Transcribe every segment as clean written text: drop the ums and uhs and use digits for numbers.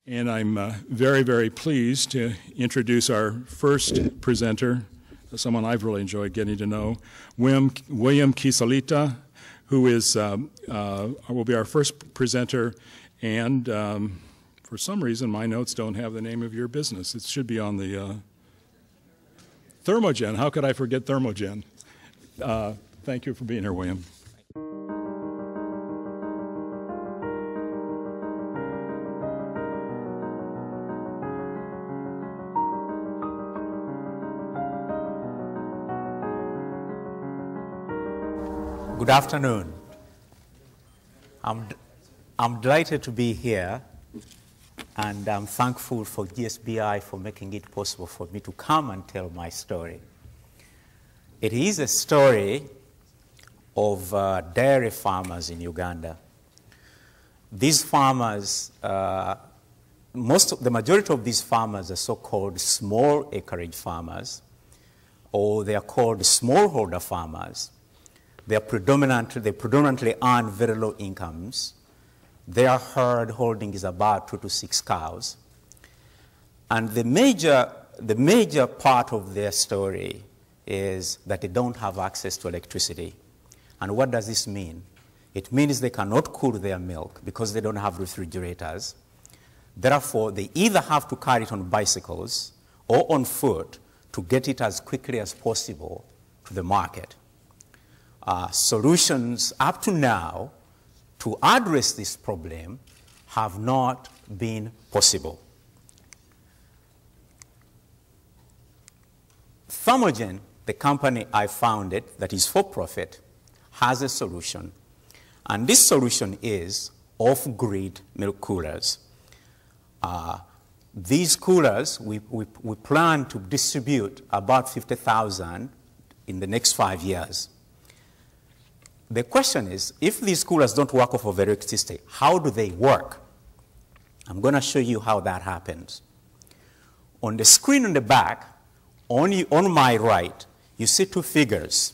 And I'm very, very pleased to introduce our first presenter, someone I've really enjoyed getting to know, William Kisaalita, who is, will be our first presenter, and for some reason my notes don't have the name of your business. It should be on the Thermogenn. How could I forget Thermogenn? Thank you for being here, William. Good afternoon. I'm delighted to be here, and I'm thankful for GSBI for making it possible for me to come and tell my story. It is a story of dairy farmers in Uganda. These farmers, the majority of these farmers are so-called small acreage farmers, or they are called smallholder farmers. They predominantly earn very low incomes. Their herd holding is about 2 to 6 cows. And the major part of their story is that they don't have access to electricity. And what does this mean? It means they cannot cool their milk because they don't have refrigerators. Therefore, they either have to carry it on bicycles or on foot to get it as quickly as possible to the market. Solutions up to now to address this problem have not been possible. Thermogenn, the company I founded that is for profit, has a solution. And this solution is off-grid milk coolers. These coolers, we plan to distribute about 50,000 in the next 5 years. The question is, if these coolers don't work off of electricity, how do they work? I'm going to show you how that happens. On the screen on the back, on my right, you see 2 figures.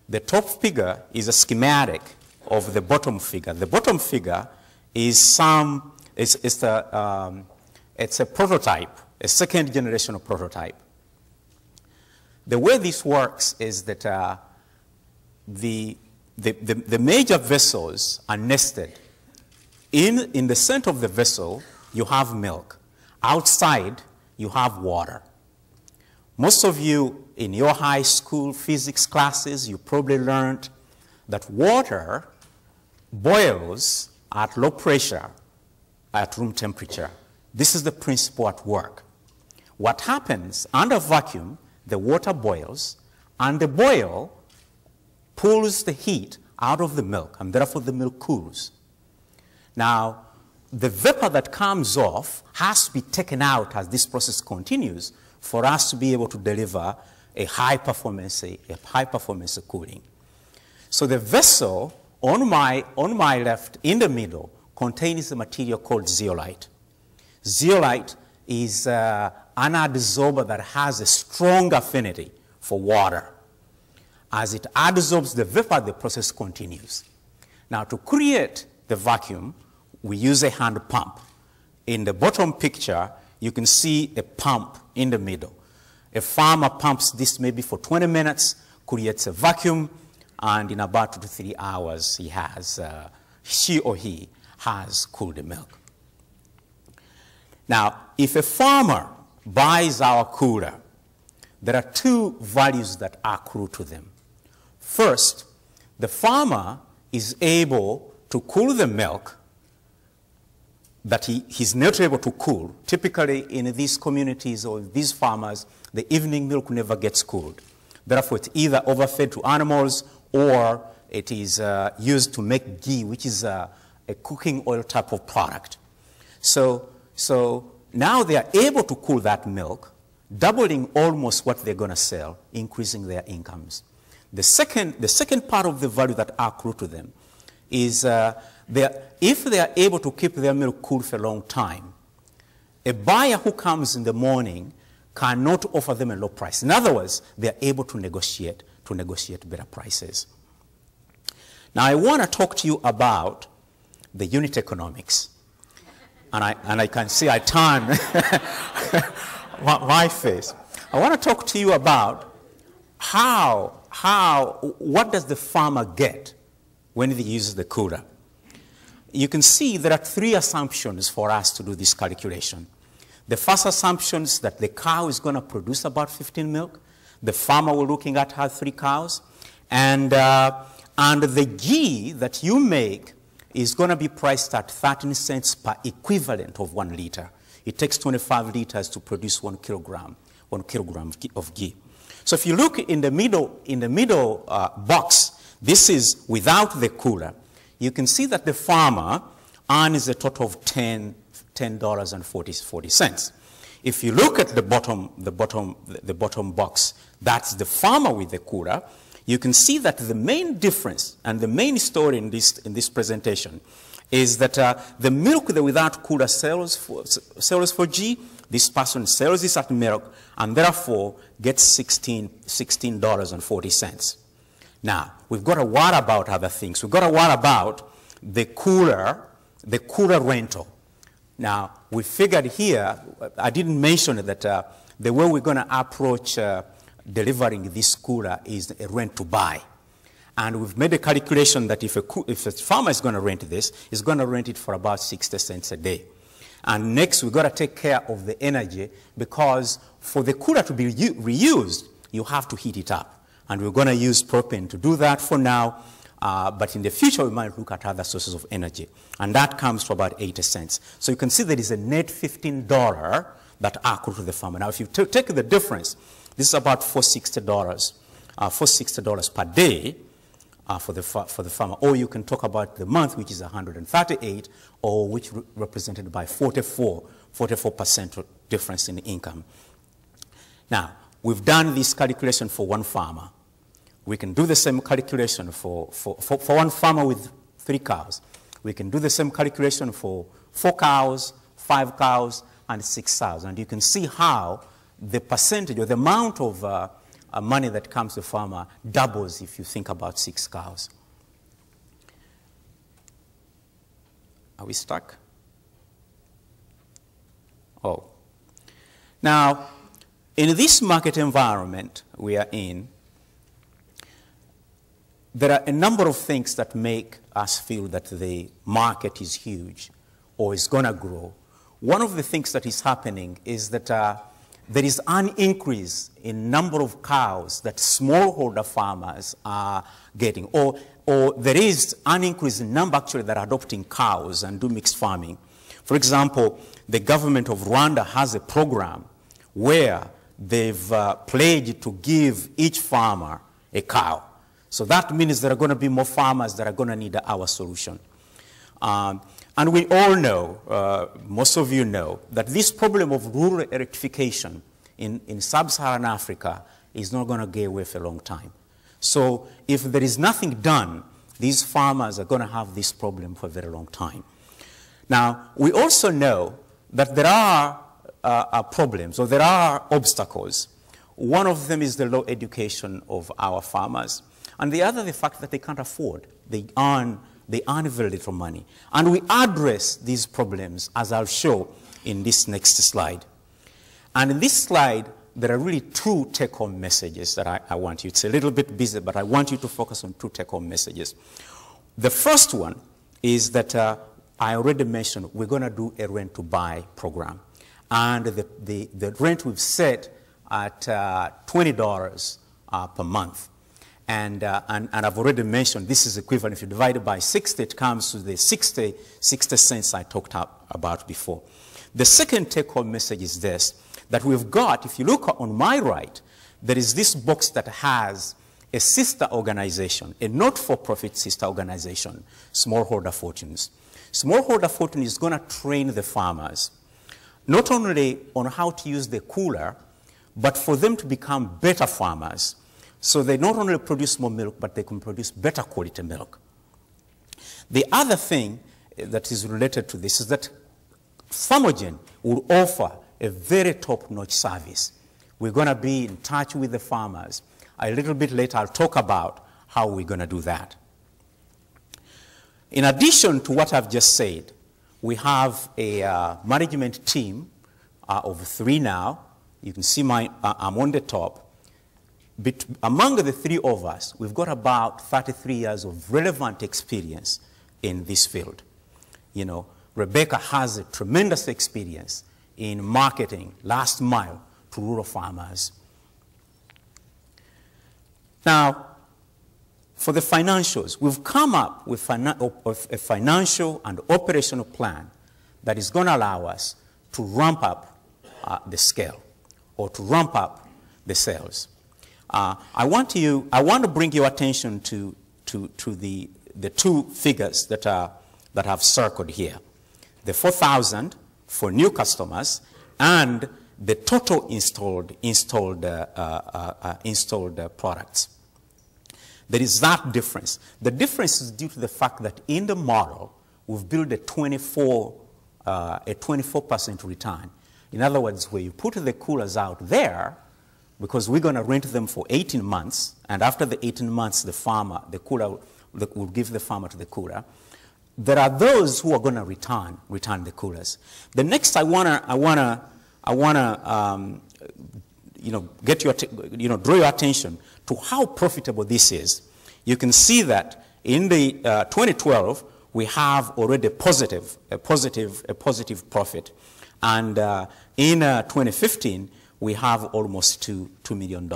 The top figure is a schematic of the bottom figure. The bottom figure is it's a prototype, a second generation of prototype. The way this works is that the major vessels are nested. In the center of the vessel, you have milk. Outside, you have water. Most of you in your high school physics classes, you probably learned that water boils at low pressure at room temperature. This is the principle at work. What happens under vacuum, the water boils, and the boil pulls the heat out of the milk, and therefore the milk cools. Now, the vapor that comes off has to be taken out as this process continues for us to be able to deliver a high performance cooling. So the vessel on my left in the middle contains a material called zeolite. Zeolite is an adsorber that has a strong affinity for water. As it adsorbs the vapor, the process continues. Now, to create the vacuum, we use a hand pump. In the bottom picture, you can see a pump in the middle. A farmer pumps this maybe for 20 minutes, creates a vacuum, and in about 2 to 3 hours, she or he has cooled the milk. Now, if a farmer buys our cooler, there are 2 values that accrue to them. First, the farmer is able to cool the milk that he's not able to cool. Typically, in these communities or these farmers, the evening milk never gets cooled. Therefore, it's either overfed to animals or it is used to make ghee, which is a cooking oil type of product. So now they are able to cool that milk, doubling almost what they're going to sell, increasing their incomes. The second part of the value that accrue to them is if they are able to keep their milk cool for a long time, a buyer who comes in the morning cannot offer them a low price. In other words, they are able to negotiate better prices. Now, I want to talk to you about the unit economics. and I can see I turn my face. I want to talk to you about what does the farmer get when he uses the cooler? You can see there are three assumptions for us to do this calculation. The first assumption is that the cow is going to produce about 15 milk. The farmer we're looking at has 3 cows. And the ghee that you make is going to be priced at 13 cents per equivalent of 1 liter. It takes 25 liters to produce 1 kilogram of ghee. So if you look in the middle box, this is without the cooler. You can see that the farmer earns a total of $10.40. If you look at the bottom box, that's the farmer with the cooler. You can see that the main difference and the main story in this presentation is that the milk that without cooler sells for G, this person sells this at milk and therefore gets $16.40. Now, we've got to worry about other things. We've got to worry about the cooler rental. Now, we figured here, I didn't mention that the way we're going to approach delivering this cooler is a rent to buy. And we've made a calculation that if a farmer is going to rent this, he's going to rent it for about 60 cents a day. And next, we've got to take care of the energy because for the cooler to be reused, you have to heat it up. And we're going to use propane to do that for now. But in the future, we might look at other sources of energy. And that comes to about 80 cents. So you can see there is a net $15 that accrues to the farmer. Now, if you take the difference, this is about $460 per day for the farmer. Or you can talk about the month, which is 138, or which represented by 44% difference in income. Now, we've done this calculation for one farmer. We can do the same calculation for one farmer with 3 cows. We can do the same calculation for 4 cows, 5 cows, and 6 cows. And you can see how the percentage or the amount of money that comes to the farmer doubles if you think about 6 cows. Are we stuck? Oh. Now, in this market environment we are in, there are a number of things that make us feel that the market is huge or is going to grow. One of the things that is happening is that there is an increase in number of cows that smallholder farmers are getting, or there is an increase in number actually that are adopting cows and do mixed farming. For example, the government of Rwanda has a program where they've pledged to give each farmer a cow. So that means there are going to be more farmers that are going to need our solution. And we all know, most of you know, that this problem of rural electrification in sub-Saharan Africa is not going to go away for a long time. So if there is nothing done, these farmers are going to have this problem for a very long time. Now, we also know that there are problems, or there are obstacles. One of them is the low education of our farmers. And the other, the fact that they can't afford. They earn very little money. And we address these problems, as I'll show in this next slide. And in this slide, there are really 2 take-home messages that I want you. It's a little bit busy, but I want you to focus on 2 take-home messages. The first one is that I already mentioned we're going to do a rent-to-buy program. And the rent we've set at $20 per month. And I've already mentioned this is equivalent. If you divide it by 60, it comes to the 60 cents I talked about before. The second take-home message is this, that we've got, if you look on my right, there is this box that has a sister organization, a not-for-profit sister organization, Smallholder Fortunes. Smallholder Fortune is going to train the farmers, not only on how to use the cooler, but for them to become better farmers. So they not only produce more milk, but they can produce better quality milk. The other thing that is related to this is that Thermogenn will offer a very top-notch service. We're going to be in touch with the farmers. A little bit later, I'll talk about how we're going to do that. In addition to what I've just said, We have a management team of 3 now. You can see I'm on the top. Among the 3 of us, we've got about 33 years of relevant experience in this field. You know, Rebecca has a tremendous experience in marketing last mile to rural farmers. Now, for the financials, we've come up with a financial and operational plan that is going to allow us to ramp up the scale or to ramp up the sales. I want to bring your attention to the 2 figures that I've circled here. The 4,000 for new customers and the total installed products. There is that difference. The difference is due to the fact that in the model, we've built a 24% return. In other words, where you put the coolers out there, because we're going to rent them for 18 months, and after the 18 months, the cooler will give the farmer to the cooler. There are those who are going to return the coolers. The next, I wanna draw your attention to how profitable this is. You can see that in the 2012 we have already a positive profit, and in 2015 we have almost $2 million.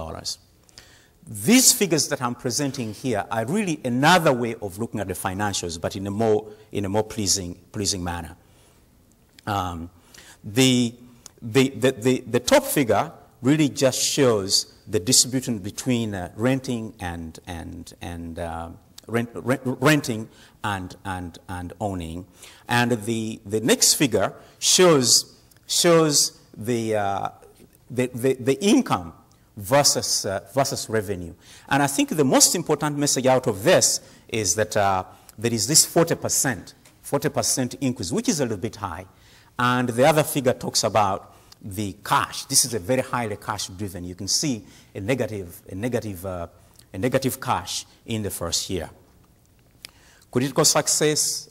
These figures that I'm presenting here are really another way of looking at the financials, but in a more pleasing manner. The top figure really just shows the distribution between renting and owning, and the next figure shows the income versus revenue. And I think the most important message out of this is that there is this 40% increase, which is a little bit high. And the other figure talks about the cash. This is a very highly cash driven. You can see a negative cash in the first year. Critical success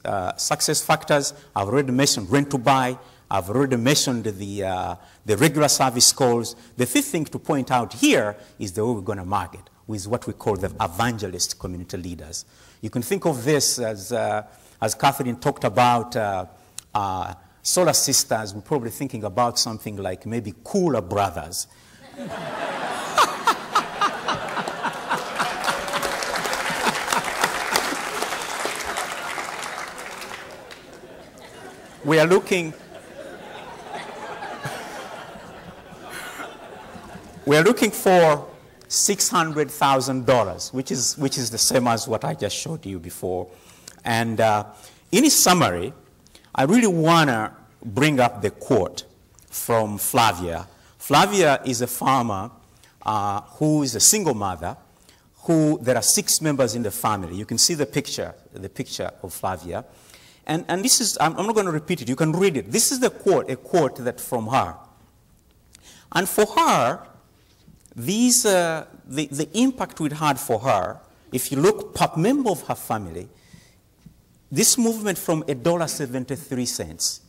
factors, I've already mentioned rent to buy. I've already mentioned the regular service calls. The 5th thing to point out here is the way we're going to market, with what we call the evangelist community leaders. You can think of this as Catherine talked about Solar Sisters. We're probably thinking about something like maybe Cooler Brothers. We are looking for $600,000, which is the same as what I just showed you before. And in summary, I really want to bring up the quote from Flavia. Flavia is a farmer who is a single mother. There are 6 members in the family. You can see the picture of Flavia. And this is, I'm not going to repeat it. You can read it. This is a quote that from her. And for her, the impact it had for her, if you look per member of her family, this movement from $1.73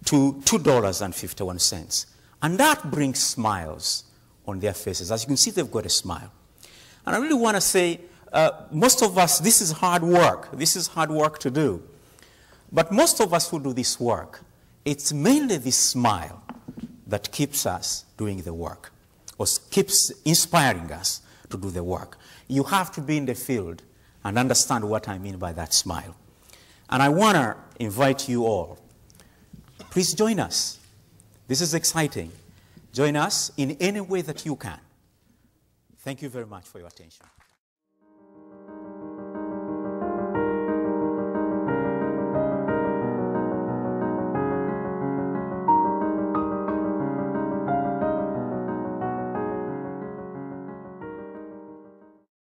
to $2.51. And that brings smiles on their faces. As you can see, they've got a smile. And I really want to say, most of us, this is hard work. This is hard work to do. But most of us who do this work, it's mainly this smile that keeps us doing the work, or keeps inspiring us to do the work. You have to be in the field and understand what I mean by that smile. And I want to invite you all, please join us. This is exciting. Join us in any way that you can. Thank you very much for your attention.